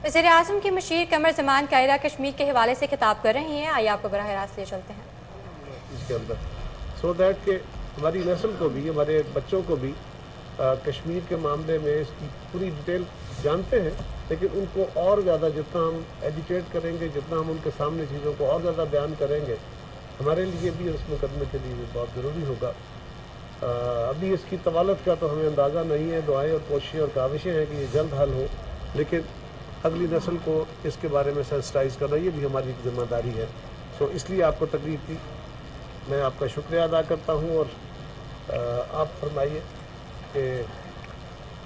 وزیر اعظم کی مشیر قمر زمان قاہرہ کشمیر کے حوالے سے خطاب کر رہے ہیں، آئیے آپ کو براہ راست لے چلتے ہیں اس کے اندر سو دیٹ کہ ہماری نسل کو بھی، ہمارے بچوں کو بھی کشمیر کے معاملے میں اس کی پوری ڈیٹیل جانتے ہیں، لیکن ان کو اور زیادہ جتنا ہم ایجوکیٹ کریں گے، جتنا ہم ان کے سامنے چیزوں کو اور زیادہ بیان کریں گے، ہمارے لیے بھی اس مقدمے کے لیے بہت ضروری ہوگا۔ ابھی اس کی طوالت کا تو ہمیں اندازہ نہیں ہے، دعائیں اور کوششیں اور کاوشیں ہیں کہ یہ جلد حل ہو، لیکن اگلی نسل کو اس کے بارے میں سینسٹائز کرنا یہ بھی ہماری ذمہ داری ہے۔ سو اس لیے آپ کو تقریر کی میں آپ کا شکریہ ادا کرتا ہوں، اور آپ فرمائیے کہ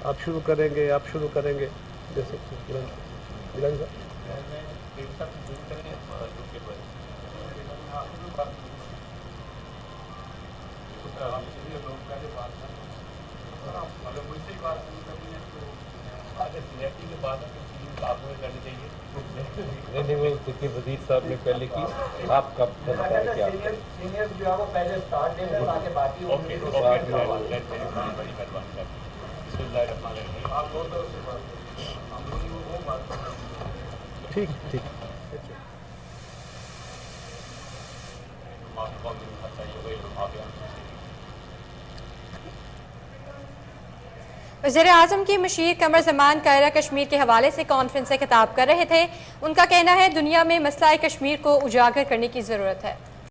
آپ شروع کریں گے جیسے گلن نہیں دیکھیے وزیر صاحب نے پہلے کی، آپ کب بتائیں کہ آپ سینئرز جو ہے وہ پہلے اسٹارٹ دیں گے تاکہ باقی ٹھیک ٹھیک۔ وزیر اعظم کی مشیر قمر زمان قاہرہ کشمیر کے حوالے سے کانفرنس سے خطاب کر رہے تھے۔ ان کا کہنا ہے دنیا میں مسئلہ کشمیر کو اجاگر کرنے کی ضرورت ہے۔